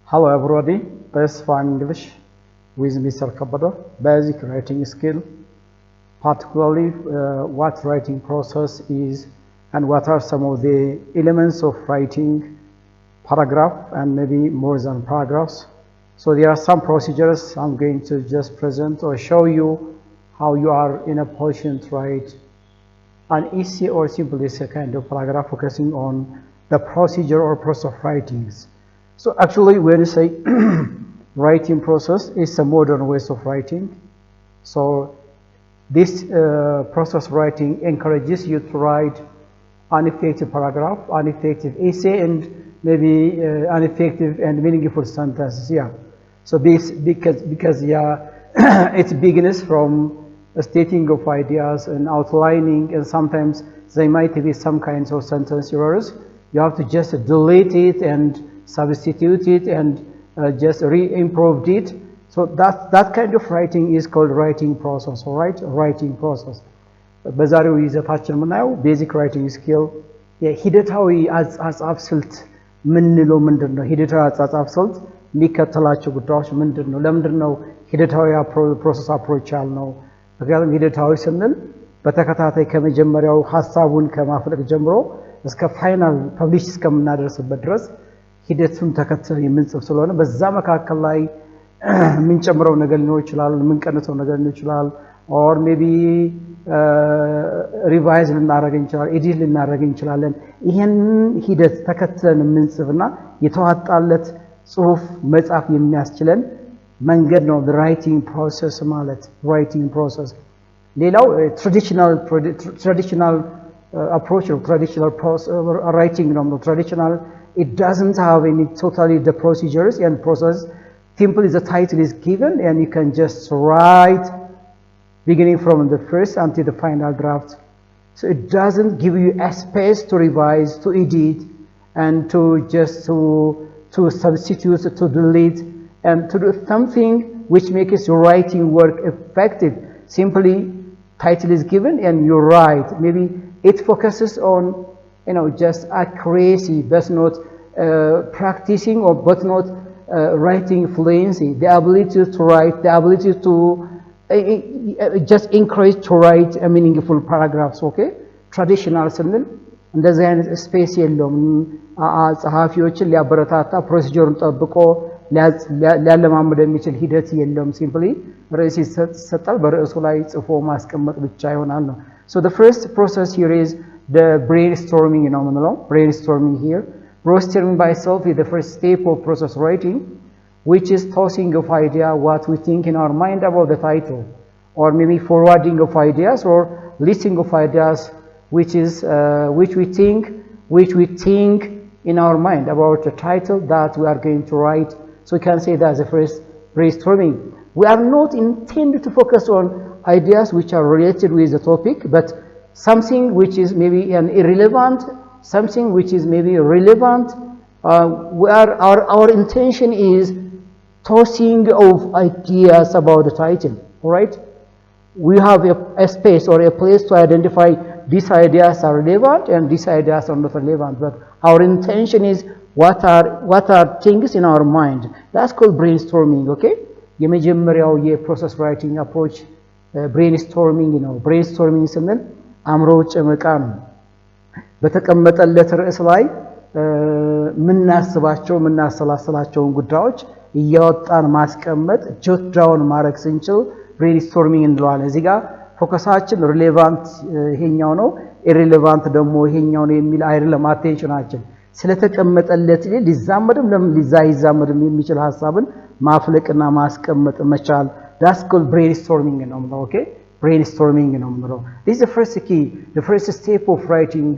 Hello everybody, this is Fine English with Mr. Kabada. Basic writing skill, particularly what writing process is and what are some of the elements of writing paragraph and maybe more than paragraphs. So there are some procedures I'm going to just present or show you how you are in a position to write an essay or simple essay kind of paragraph focusing on the procedure or process of writings. So actually when you say writing process is a modern way of writing. So this process of writing encourages you to write an effective paragraph, an effective essay, and maybe an effective and meaningful sentences. Yeah. So this because yeah, it begins from a stating of ideas and outlining, and sometimes there might be some kinds of sentence errors. You have to just delete it and substitute it and just re-improve it. So that kind of writing is called writing process, all right? Writing process. በዛሬው ይዘታችን የምናየው ቤዚክ ራይቲንግ ስኪል የሂደታዊ አጻጻፍ ስልት ምንለው ምንድነው? ሂደታዊ አጻጻፍ ስልት የሚከተላቸው ጉዳዮች ምንድነው? ለምንድነው ሂደታዊ ፕሮሰስ አፕሮች ያልነው? ምክንያቱም ሂደታዊ ስንል በተከታታይ ከመጀመሪያው ሐሳቡን ከማፍለቅ ጀምሮ እስከ ፋይናል ፐብሊሽ እስከምናደርስበት ድረስ ሂደቱን ተከትለን የምንጽፍ ስለሆነ በዛ መካከል ላይ የምንጨምረው ነገር ሊኖር ይችላል፣ የምንቀንሰው ነገር ሊኖር ይችላል፣ or maybe ሪቫይዝ ልናደርግ እንችላለን፣ ኤዲት ልናደርግ እንችላለን። ይሄን ሂደት ተከትለን የምንጽፍና የተዋጣለት ጽሁፍ መጻፍ የሚያስችለን መንገድ ነው ራይቲንግ ፕሮሰስ ማለት ራይቲንግ ፕሮሰስ። ሌላው ትራዲሽናል approach of traditional writing traditional, it doesn't have any totally the procedures and process. Simply the title is given and you can just write beginning from the first until the final draft. So it doesn't give you a space to revise, to edit, and to just to substitute, to delete, and to do something which makes your writing work effective. Simply title is given and you write. Maybe it focuses on just accuracy, but not practicing, or but not writing fluency. The ability to write, the ability to just encourage to write a meaningful paragraphs. Okay, traditional ስንል እንደዚህ አይነት ስፔስ የለውም። ጸሐፊዎችን ሊያበረታታ ፕሮሲጀሩን ጠብቆ ሊያለማመድ የሚችል ሂደት የለውም። ሲምፕሊ ርዕስ ይሰጣል፣ በርዕሱ ላይ ጽፎ ማስቀመጥ ብቻ ይሆናል ነው። So the first process here is the brainstorming, brainstorming here. Brainstorming by itself is the first step of process writing, which is tossing of idea, what we think in our mind about the title, or maybe forwarding of ideas or listing of ideas, which we think in our mind about the title that we are going to write. So we can say that's the first brainstorming. We are not intended to focus on ideas which are related with the topic, but something which is maybe an irrelevant, something which is maybe relevant. Our intention is tossing of ideas about the title. All right, we have a space or a place to identify these ideas are relevant and these ideas are not relevant. But our intention is what are things in our mind. That's called brainstorming. Okay, የመጀመሪያው የፕሮሰስ ራይቲንግ አፕሮች ብሬንስቶርሚንግ ነው። ብሬንስቶርሚንግ ስንል አእምሮ ጨመቃ ነው። በተቀመጠለት ርዕስ ላይ ምናሰላስላቸውን ጉዳዮች እያወጣን ማስቀመጥ፣ ጆት ዳውን ማድረግ ስንችል ብሬንስቶርሚንግ እንለዋለን። እዚህ ጋር ፎከሳችን ሪሌቫንት ይሄኛው ነው፣ ኢሪሌቫንት ደግሞ ይሄኛው ነው የሚል አይደለም። አቴንሽናችን ስለተቀመጠለት ሊዛመድም ሊዛመድም የሚችል ሐሳብን ማፍለቅና ማስቀመጥ መቻል። That's called brainstorming. Okay, brainstorming. This is the first key, the first step of writing,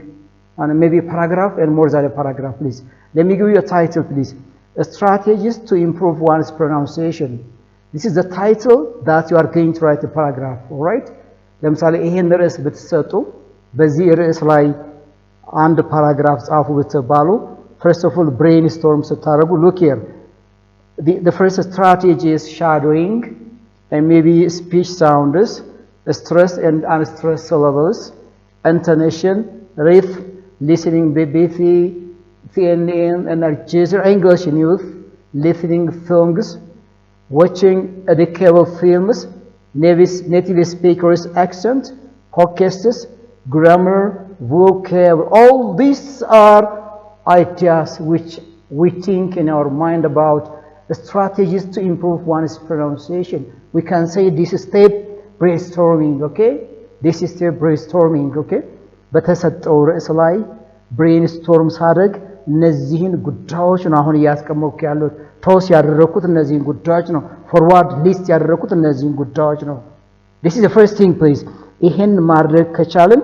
and maybe a paragraph and more than a paragraph. Please let me give you a title, please. Strategies to improve one's pronunciation. This is the title that you are going to write a paragraph. All right. ለምሳሌ ይሄን ርዕስ ብትሰጡ በዚህ ርዕስ ላይ አንድ ፓራግራፍ ጻፉ ብትባሉ first of all brainstorm ስታደርጉ look here. The first strategy is shadowing, and maybe speech sounds, stress and unstressed syllables, intonation, listening, BBC, CNN, Energizer, English News, listening songs, watching educational films, native speakers' accent, podcasts, grammar, vocabulary. All these are ideas which we think in our mind about the strategies to improve one's pronunciation. We can say this is step brainstorming, okay? This is step brainstorming, okay? በተሰጠው ርዕስ ላይ ብሬንስቶርም ሳደርግ እነዚህን ጉዳዮች ነው አሁን እያስቀመጥኩ ያለሁት። ቶስ ያደረኩት እነዚህን ጉዳዮች ነው። ፎርዋርድ ሊስት ያደረኩት እነዚህን ጉዳዮች ነው። This is the first thing please. ይሄን ማድረግ ከቻልን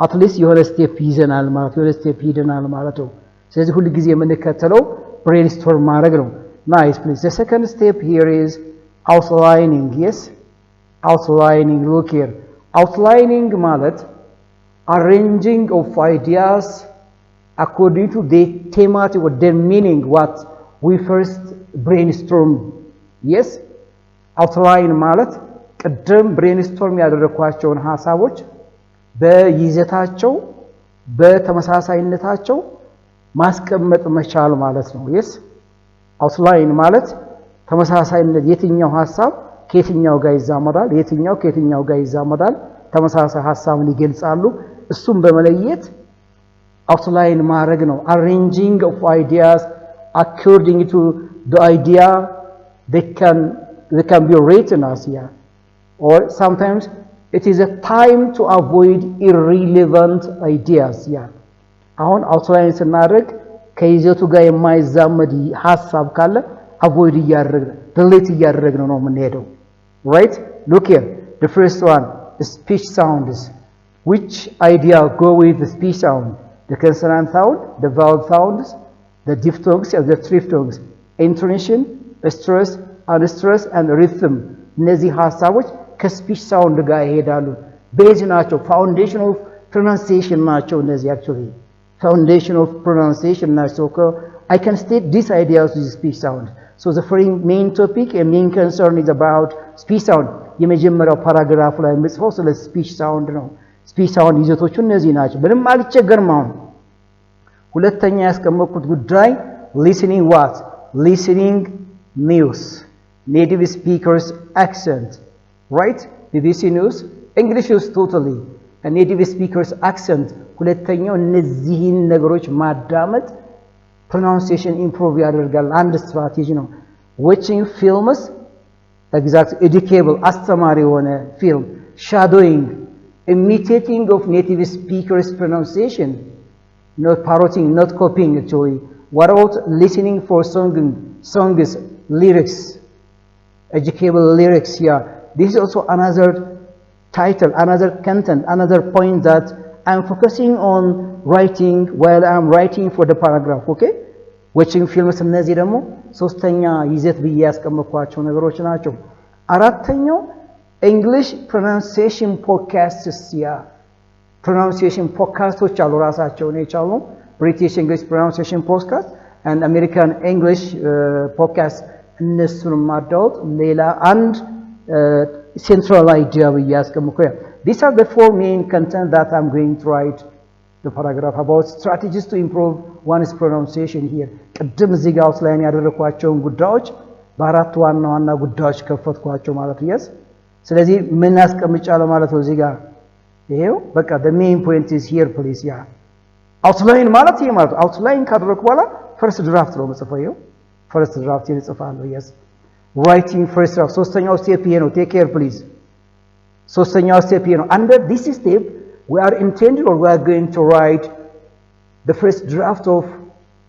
at least የሆነ ስቴፕ ይዘናል ማለት የሆነ ስቴፕ ሄደናል ማለት ነው። ስለዚህ ሁሉ ጊዜ የምንከተለው ብሬንስቶርም ማድረግ ነው። Nice please. The second step here is outlining. Yes, outlining. Look here. Outlining ማለት arranging of ideas according to the thematic or their meaning what we first brainstorm. Yes, outline ማለት ቅድም ብሬንስቶርም ያደረኳቸውን ሐሳቦች በይዘታቸው በተመሳሳይነታቸው ማስቀመጥ መቻል ማለት ነው። yes, outline ማለት ተመሳሳይነት የትኛው ሐሳብ ከየትኛው ጋር ይዛመዳል የትኛው ከየትኛው ጋር ይዛመዳል ተመሳሳይ ሐሳብን ይገልጻሉ እሱም በመለየት outline ማድረግ ነው። arranging of ideas according to the idea they can be written as here or sometimes it is a time to avoid irrelevant ideas. yeah አሁን outline ስናደርግ ከይዘቱ ጋር የማይዛመድ ሐሳብ ካለ avoid እያደረግን delete እያደረግን ነው የምንሄደው። right, look here. The first one, the speech sounds. Which idea go with the speech sound? The consonant sound, the vowel sounds, the diphthongs and the triphthongs, intonation, stress, unstress and rhythm. እነዚህ ሐሳቦች ከስፒች ሳውንድ ጋር ይሄዳሉ። ቤዝ ናቸው፣ ፋውንዴሽን ኦፍ pronunciation ናቸው እነዚህ actually foundation of pronunciation ናቸው። I can state these ideas with speech sound. So the main topic and main concern is about speech sound. የመጀመሪያው ፓራግራፍ ላይ የምጽፈው ስለ ስፒች ሳውንድ ነው። ስፒች ሳውንድ ይዘቶቹ እነዚህ ናቸው። ምንም አልቸገርም። አሁን ሁለተኛ ያስቀመጥኩት ጉዳይ listening what? Listening news, native speakers accent, right? BBC news, English news totally, and native speakers accent. ሁለተኛው እነዚህን ነገሮች ማዳመጥ pronunciation improve ያደርጋል። አንድ ስትራቴጂ ነው። watching films, exact educable አስተማሪ የሆነ ፊልም shadowing, imitating of native speakers pronunciation, not parroting, not copying actually. What about listening for songs, lyrics, educable lyrics? Yeah, this is also another title, another content, another point that I'm focusing on writing while I'm writing for the paragraph. Okay, watching films እነዚህ ደግሞ ሶስተኛ ይዘት ብዬ ያስቀመጥኳቸው ነገሮች ናቸው። አራተኛው English pronunciation podcasts. yeah, pronunciation podcasts አሉ ራሳቸውን የቻሉ British English pronunciation podcast and American English podcast. እነሱን ማዳወጥ ሌላ አንድ central idea ብዬ ያስቀመጥኩት። These are the four main content that I'm going to write the paragraph about strategies to improve one's pronunciation here. ቅድም እዚህ ጋር outline ያደረኳቸውን ጉዳዮች በአራት ዋና ዋና ጉዳዮች ከፈትኳቸው ማለት ነው። yes, ስለዚህ ምን አስቀምጫለሁ ማለት ነው እዚህ ጋር ይሄው በቃ the main point is here please. yeah, outline ማለት ይሄ ማለት outline ካደረኩ በኋላ first draft ነው መጽፈው። ይሄው first draft ይጽፋለሁ። yes, writing first draft ሶስተኛው ስቴፕ ይሄ ነው። take care please. ሶስተኛው ስቴፕ ይሄ ነው። under this step we are intended or we are going to write the first draft of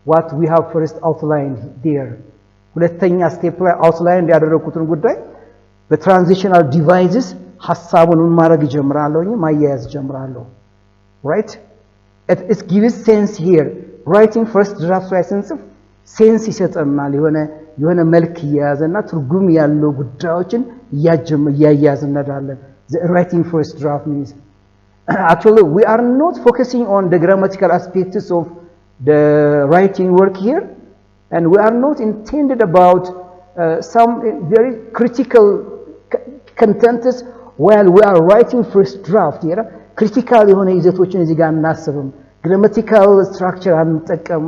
what we have first outlined there. ሁለተኛ ስቴፕ ላይ outline ያደረኩትን ጉዳይ በትራንዚሽናል ዲቫይስስ ሐሳቡን ማድረግ ጀምራለሁ ማያያዝ ጀምራለሁ። right, it gives sense here. writing first draft ላይ ስንጽፍ ሴንስ ይሰጠናል። የሆነ መልክ ያያዝና ትርጉም ያለው ጉዳዮችን እያያዝን እንሄዳለን። the writing first draft means actually we are not focusing on the grammatical aspects of the writing work here, and we are not intended about some very critical contents while we are writing first draft here. critical የሆነ ይዘቶችን እዚህ ጋር እናስብም። grammatical structure አንጠቀም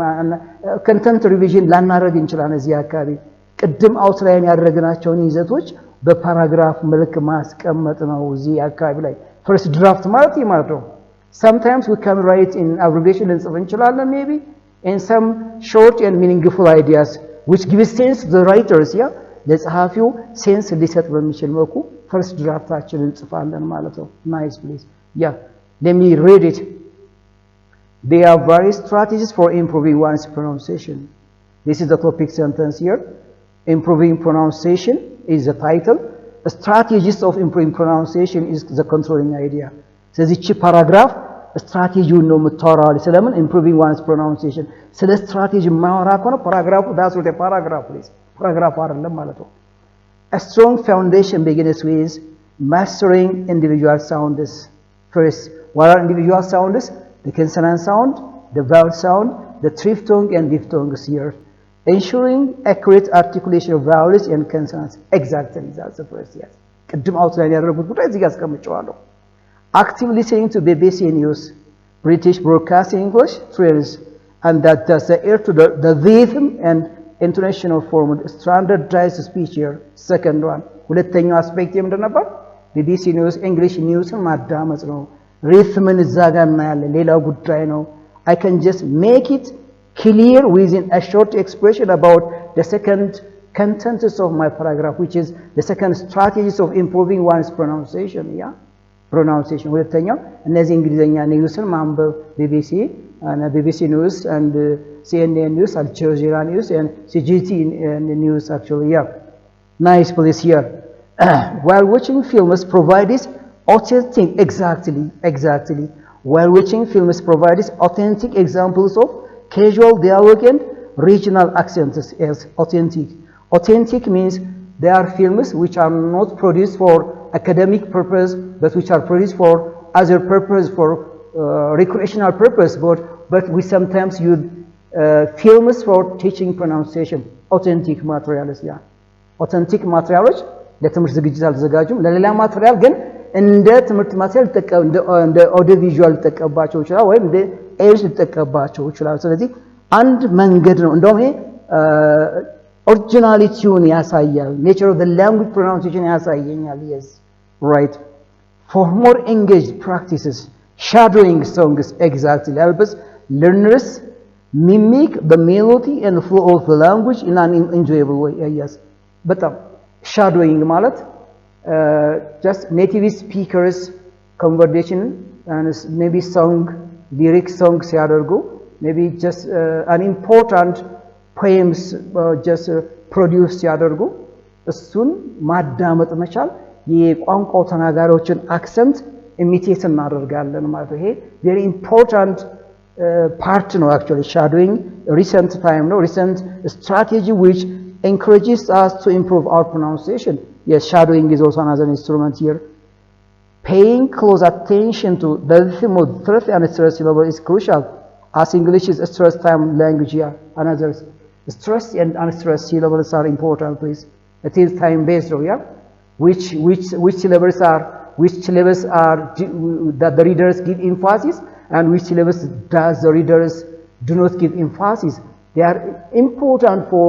content revision ላናደርግ እንችላለን እዚህ አካባቢ ቅድም አውትላይን ያደረግናቸውን ይዘቶች በፓራግራፍ መልክ ማስቀመጥ ነው እዚህ አካባቢ ላይ first draft ማለት ማለት ነው sometimes we can write in abbreviation ልንጽፍ እንችላለን maybe and some short and meaningful ideas which give sense to the writers yeah ለጸሐፊው ሴንስ ሊሰጥ በሚችል መልኩ first draftአችንን እንጽፋለን ማለት ነው nice please yeah let me read it. There are various strategies for improving one's pronunciation. This is the topic sentence here. Improving pronunciation is the title. The strategies of improving pronunciation is the controlling idea. So this paragraph strategy no material ስለምን improving one's pronunciation ስለ strategy ማወራ ከሆነ paragraph that's what a paragraph is. Paragraph አይደለም ማለት ነው. A strong foundation begins with mastering individual sounds. First, what are individual sounds? The consonant sound, the vowel sound, the triphthong and diphthongs here. Ensuring accurate articulation of vowels and consonants. Exactly, that's the first, yes. ቅድም አውትላይን ያደረጉት ጉዳይ እዚህ ጋር አስቀምጨዋለሁ. Active listening to BBC News, British Broadcasting English, trails, and that does the ear to the rhythm and intonational form, standardized speech here. Second one. ሁለተኛው አስፔክት ምንድን ነበር? BBC News, English News ማዳመጥ ነው. Rhythምን እዛ ጋር እናያለን. ሌላው ጉዳይ ነው. I can just make it clear within a short expression about the second contents of my paragraph, which is the second strategies of improving one's pronunciation. Yeah, pronunciation. ሁለተኛው እነዚህ እንግሊዘኛ ኒውስን ማንበብ BBC News and CNN News, Al Jazeera News and CGT News actually. Yeah, nice place here. While watching films provides authentic exactly. While watching films provides authentic examples of casual dialogue and regional accents as authentic. Authentic means there are films which are not produced for academic purpose, but which are produced for other purpose, for recreational purpose, but we sometimes use films for teaching pronunciation. Authentic materials, yeah. Authentic materials, ለትምህርት ዝግጅት አልተዘጋጁም ለሌላ ማቴሪያል ግን እንደ ትምህርት ማቴሪያል እንደ ኦዲዮ ቪዥዋል ተቀባቸው ይችላል ወይም እንደ ኤልስ ተቀባቸው ይችላል ስለዚህ አንድ መንገድ ነው እንደውም ይሄ ኦሪጂናሊቲውን ያሳያል nature of the language pronunciation ያሳየኛል yes right for more engaged practices shadowing songs exactly helps learners mimic the melody and flow of the language in an enjoyable way yes በጣም shadowing ማለት just native speakers conversation and maybe song lyric songs ሲያደርጉ maybe just an important poems just produce ሲያደርጉ እሱን ማዳመጥ መቻል የቋንቋው ተናጋሪዎችን accent imitate እናደርጋለን ማለት ነው ይሄ very important part ነው actually shadowing recent time no recent strategy which encourages us to improve our pronunciation. Yes, shadowing is also another instrument here. Paying close attention to the rhythm of stress and stress syllable is crucial. As English is a stress time language here, another stress and unstress syllables are important, please. It is time based, yeah. Which syllables are that the readers give emphasis, and which syllables does the readers do not give emphasis. They are important for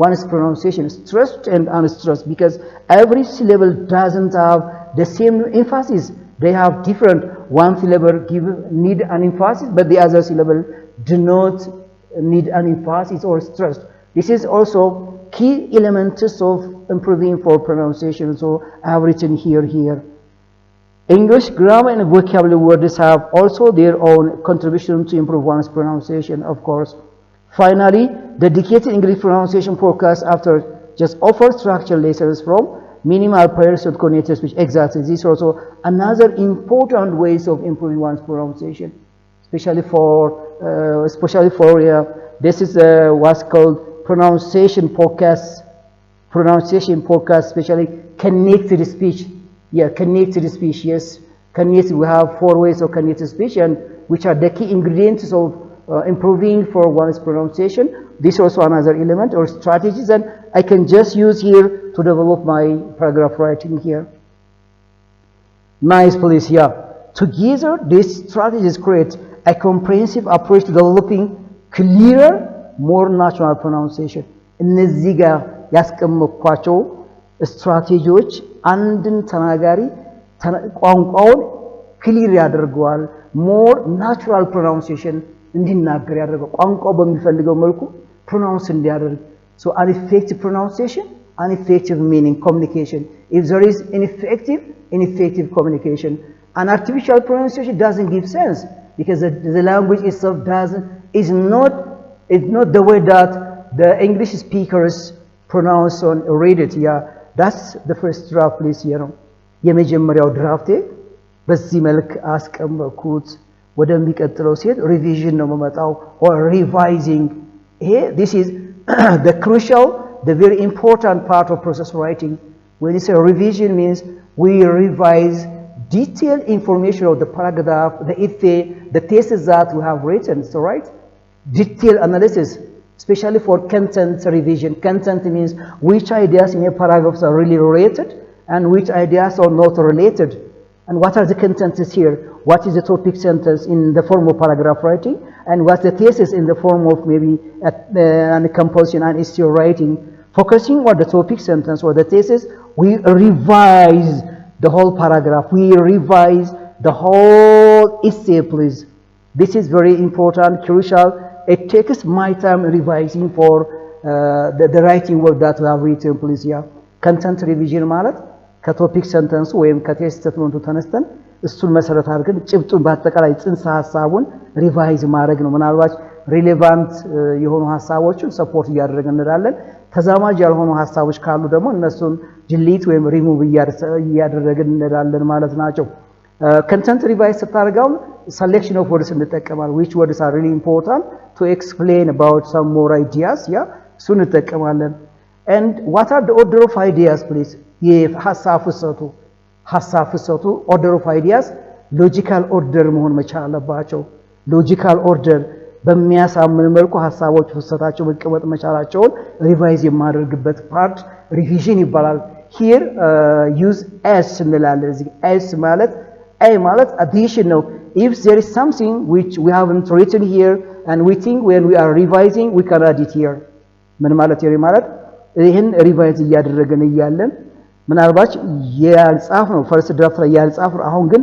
one's pronunciation, stressed and unstressed, because every syllable doesn't have the same emphasis. They have different. One syllable need an emphasis, but the other syllable do not need an emphasis or stressed. This is also key elements of improving for pronunciation. So I have written here. English grammar and vocabulary words have also their own contribution to improve one's pronunciation, of course. Finally, dedicated English pronunciation podcast after just offer structured lessons from minimal pairs of cognitive speech. Exactly. This is also another important ways of improving one's pronunciation, especially for this is what's called pronunciation podcast, especially connected speech. Yeah, connected speech, yes. Connected, we have 4 ways of connected speech, and which are the key ingredients of improving for one's pronunciation. This is also another element or strategies, and I can just use here to develop my paragraph writing here. Nice, please, yeah. Together, these strategies create a comprehensive approach to developing clearer, more natural pronunciation. እነዚህ ጋር ያስቀመጥኳቸው ስትራቴጂዎች አንድን ተናጋሪ ቋንቋውን ክሊር ያደርገዋል ሞር ናቹራል ፕሮናንሲዬሽን እንዲናገር ያደርገው ቋንቋው በሚፈልገው መልኩ ፕሮናንስ እንዲያደርግ so an effective pronunciation an effective meaning communication if there is ineffective communication an artificial pronunciation doesn't give sense because the language itself is not the way that the English speakers pronounce or read it yeah that's the first draft please you know የመጀመሪያው ድራፍቴ በዚህ መልክ አስቀመጥኩት ወደሚቀጥለው ሲሄድ ሪቪዥን ነው መመጣው or revising here this is the crucial the very important part of process writing when you say revision means we revise detailed information of the paragraph the essay the thesis that we have written so right detailed analysis especially for content revision content means which ideas in a paragraph are really related and which ideas are not related and what are the contents here what is the topic sentence in the form of paragraph writing and what's the thesis in the form of maybe and composition and essay writing focusing on the topic sentence or the thesis we revise the whole paragraph we revise the whole essay please this is very important crucial it takes my time revising for the writing work that we have written please yeah content revision ማለት ከቶፒክ ሰንተንሱ ወይም ከቴክስት ስቴትመንቱ ተነስተን እሱን መሰረት አድርገን ጭብጡን በአጠቃላይ ጽንሰ ሐሳቡን ሪቫይዝ ማድረግ ነው ምናልባት ሪሌቫንት የሆኑ ሐሳቦችን ሰፖርት እያደረግን እንላለን ተዛማጅ ያልሆኑ ሐሳቦች ካሉ ደግሞ እነሱን ዲሊት ወይም ሪሙቭ እያደረግን እንላለን ማለት ናቸው content revise ስታደርጋው selection of words እንጠቀማለን which words are really important to explain about some more ideas yeah እሱን እንጠቀማለን and what are the order of ideas please የሐሳብ ፍሰቱ order of ideas logical order መሆን መቻል አለባቸው logical order በሚያሳምን መልኩ ሐሳቦች ፍሰታቸው መቀመጥ መቻላቸውን ሪቫይዝ የማደርግበት ፓርት ሪቪዥን ይባላል here use as እንላለን እዚህ as ማለት a ማለት addition ነው if there is something which we haven't written here and we think when we are revising we can add it here ምን ማለት ማለት ይሄን ሪቫይዝ እያደረገን እያለን ምናልባት ያልጻፍ ነው ፈርስት ድራፍት ላይ ያልጻፍ አሁን ግን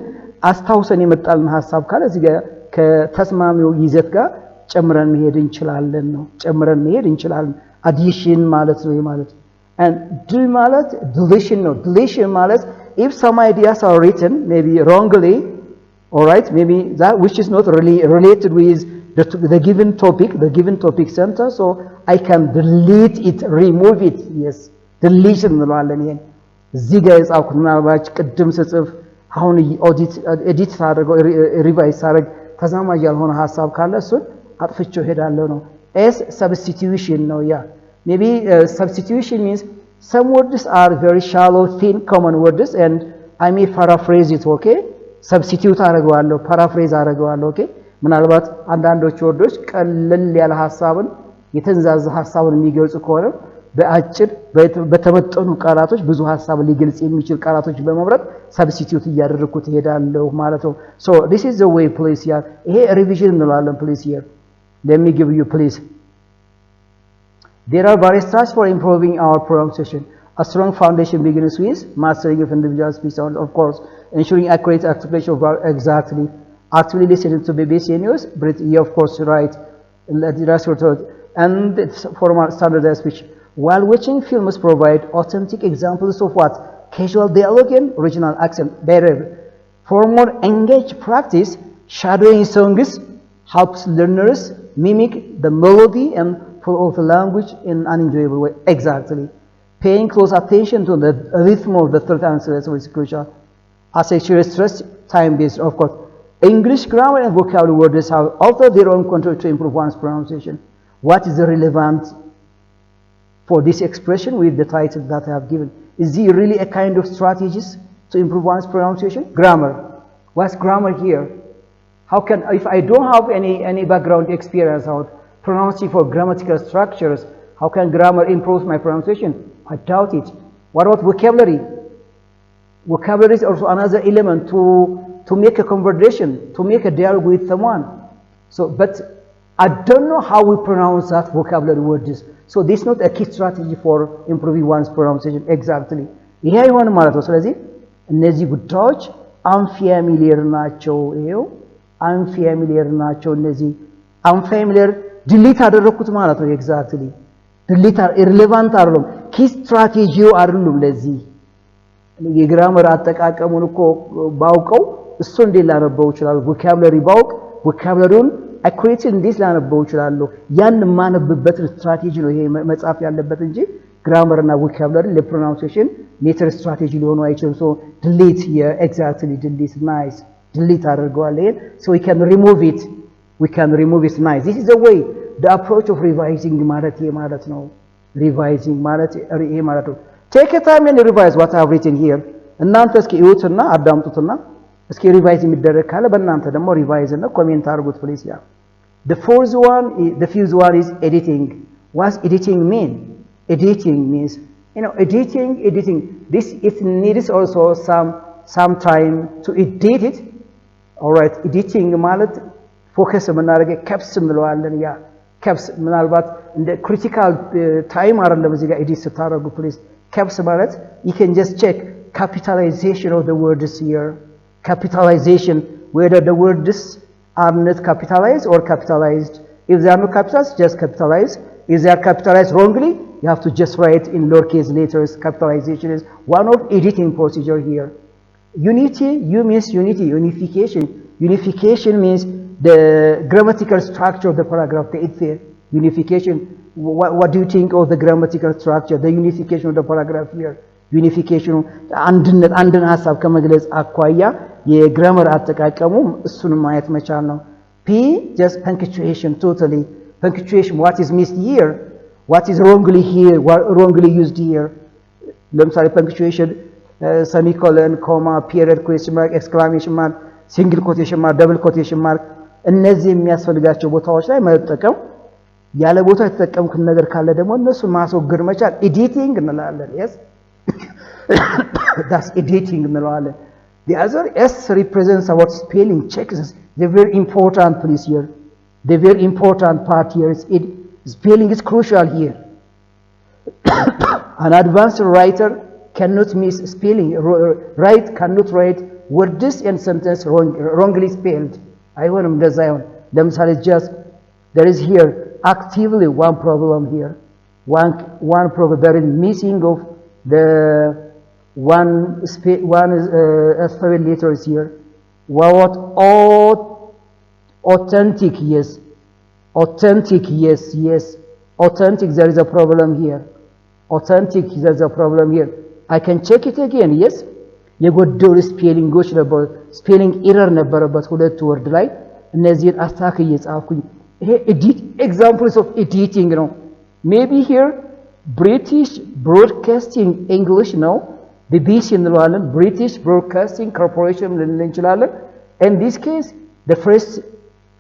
አስታውሰን የመጣልን ሐሳብ ካለ እዚህ ጋር ከተስማሚው ይዘት ጋር ጨምረን መሄድ እንችላለን addition ማለት ነው ማለት and do ማለት deletion ነው deletion ማለት if some ideas are written maybe wrongly all right maybe that which is not really related with the given topic sentence so I can delete it remove it yes deletion እንለዋለን ይሄን እዚህ ጋር የጻፍኩት ምናልባት ቅድም ስጽፍ አሁን ኤዲት ሳደርገው ሪቫይዝ ሳደርግ ተዛማጅ ያልሆነ ሐሳብ ካለ እሱን አጥፍቼው ሄዳለሁ ነው as substitution ነው ያ maybe substitution means some words are very shallow thin common words and I may paraphrase it okay substitute አደርገዋለሁ paraphrase አደርገዋለሁ okay ምናልባት አንዳንዶች ወርዶች ቀለል ያለ ሐሳብን የተንዛዛ ሐሳብን የሚገልጹ ከሆነ በአጭር በተመጠኑ ቃላቶች ብዙ ሐሳብ ሊገልጽ የሚችል ቃላቶች በመምረጥ ሰብስቲቲዩት እያደረኩት ሄዳለሁ ማለት ነው so this is the way please here ይሄ ሪቪዥን እንላለን please here let me give you please there are various steps for improving our pronunciation a strong foundation begins with mastering of individual speech sounds of course ensuring accurate articulation of exactly actively listening to BBC news but you of course right and formal standardized speech while watching films provide authentic examples of what casual dialogue and original accent better for more engaged practice shadowing songs helps learners mimic the melody and flow of the language in an enjoyable way exactly paying close attention to the rhythm of the third and fourth is crucial as a stress time based of course English grammar and vocabulary words have also their own control to improve one's pronunciation what is the relevant for this expression with the title that I have given is it really a kind of strategies to improve one's pronunciation grammar what's grammar here how can if I don't have any background experience out pronouncing for grammatical structures how can grammar improve my pronunciation I doubt it what about vocabulary vocabulary is also another element to make a conversation to make a dialogue with someone so but I don't know how we pronounce that vocabulary words. So this is not a key strategy for improving one's pronunciation. Exactly. ይሄ አይሆንም ማለት ነው። ስለዚህ እነዚህ ጉዳዮች አንፋሚሊየር ናቸው። ይሄው አንፋሚሊየር ናቸው። እነዚህ አንፋሚሊየር ዲሊት አደረኩት ማለት ነው። ኤግዛክትሊ ዲሊት ኢሬሌቫንት አይደለም። ኪ ስትራቴጂው አይደለም። ለዚህ የግራመር አጠቃቀሙን እኮ ባውቀው እሱ እንዴት ላነበው ይችላል? ቮካብላሪ ባውቅ ቮካብላሪውን አኩሬትሊ እንዴት ላነበው ይችላል? ያን ማነብበት ስትራቴጂ ነው ይሄ መጻፍ ያለበት እንጂ grammar እና vocabulary ለፕሮናንሲዬሽን ሜተር ስትራቴጂ ሊሆኑ አይችልም። ሶ delete exactly delete nice delete አድርገዋል ይሄን so we can remove it nice. This is the way the approach of revising ማለት ይሄ ማለት ነው። revising ማለት ይሄ ማለት ነው። take a time and revise what I have written here. እናንተ እስኪ እዩትና አዳምጡትና እስኪ ሪቫይዝ የሚደረግ ካለ በእናንተ ደግሞ ሪቫይዝ እና ኮሜንት አድርጉት ፕሊዝ። ያ the fifth one is editing. What's editing mean? Editing means, editing. This it needs also some time to edit it. All right, editing ማለት ፎከስ የምናደርገው caps እንለዋለን። ያ caps ምናልባት እንደ critical time አይደለም እዚህ ጋር edit ስታደርጉ please. Caps ማለት you can just check capitalization of the words here. Capitalization, whether the words are not capitalized or capitalized. If they are not capitalized, just capitalize. If they are capitalized wrongly, you have to just write in lowercase letters. Capitalization is one of editing procedure here. Unity, means unity, unification. Unification means the grammatical structure of the paragraph. The unification. What do you think of the grammatical structure? The unification of the paragraph here. Unification. አንድን ሀሳብ ከመግለጽ አኳያ የግራመር አጠቃቀሙ እሱን ማየት መቻል ነው። P, just punctuation totally. Punctuation, what is missed here? What is wrongly here? What wrongly used here? ለምሳሌ punctuation, semicolon, comma, period, question mark, exclamation mark, single quotation mark, double quotation mark እነዚህ የሚያስፈልጋቸው ቦታዎች ላይ መጠቀም ያለ ቦታ የተጠቀምኩት ነገር ካለ ደግሞ እነሱን ማስወገድ መቻል ኤዲቲንግ እንላለን። yes that's editing እንለዋለን። The other S represents about spelling checks. They're very important please here. The very important part here is spelling is crucial here. An advanced writer cannot miss spelling. Cannot write words and sentence wrongly spelled. I want to design. ለምሳሌ just there is here actively one problem here. One problem there is missing of the one alphabet letters here. What authentic, yes. Authentic, yes. Authentic, there is a problem here. Authentic, there is a problem here. I can check it again, yes. የጎደሉ ስፔሊንጎች ነበሩ። ስፔሊንግ ኤረር ነበረበት ሁለት ወርድ ላይ እነዚህን አስተካክዬ ጻፍኩኝ። ይሄ ኤግዛምፕልስ ኦፍ ኤዲቲንግ ነው። ሜቢ ሂር ብሪቲሽ ብሮድካስቲንግ እንግሊሽ ነው። ቢቢሲ እንለዋለን። ብሪቲሽ ብሮድካስቲንግ ኮርፖሬሽን ልንል እንችላለን። In this case, the first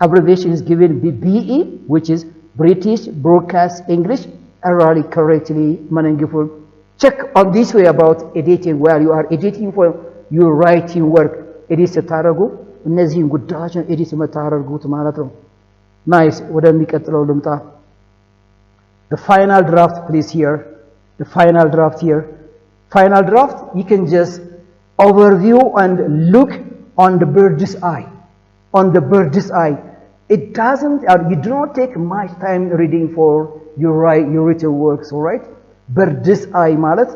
abbreviation is given BBE, which is British Broadcast English. Really correctly, Manangiful. Check on this way about editing, where you are editing for your writing work. Edit Tarago, Nezim Gudajan, Edit Matarago to Marathon. Nice, what a Mikatolumta. The final draft, please, here. The final draft here. Final draft, you can just overview and look on the bird's eye. On the bird's eye. It doesn't, you do not take much time reading for your written works, all right? Bird's eye ማለት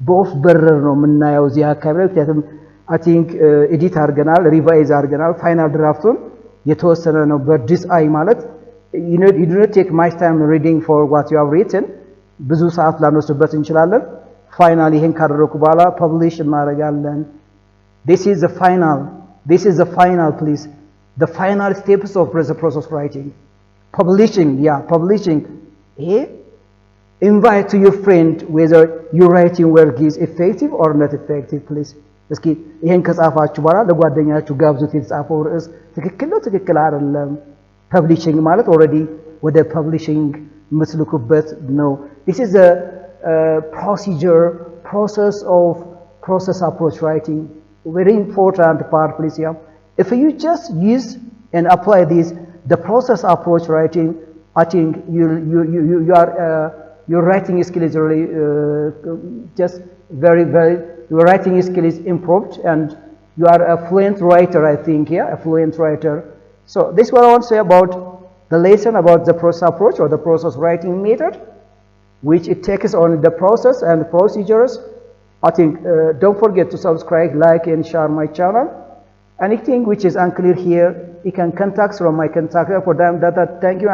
በወፍ በረር ነው የምናየው እዚህ አካባቢ ላይ ምክንያቱም I think ኤዲት አድርገናል ሪቫይዝ አድርገናል ፋይናል ድራፍቱን የተወሰነ ነው bird's eye ማለት you do not take much time reading for what you have written ብዙ ሰዓት ላንወስድበት እንችላለን ፋይናል ይሄን ካደረኩ በኋላ ፐብሊሽ እናደርጋለን this is the final please the final steps of the process of writing publishing invite to your friend whether your writing work is effective or not effective please እስኪ ይሄን ከጻፋችሁ በኋላ ለጓደኛችሁ ጋብዙት የተጻፈው ርዕስ ትክክል ነው ትክክል አይደለም publishing ማለት already ወደ publishing የምትልኩበት ነው this is a process approach writing very important part please yeah if you just use and apply this the process approach writing, I think your writing skill is really just very, your writing skill is improved, and you are a fluent writer, I think, yeah, a fluent writer. So this is what I want to say about the lesson about the process approach or the process writing method, which it takes on the process and procedures. I think don't forget to subscribe, like, and share my channel. Anything which is unclear here, you can contact from my contact for them. Thank you.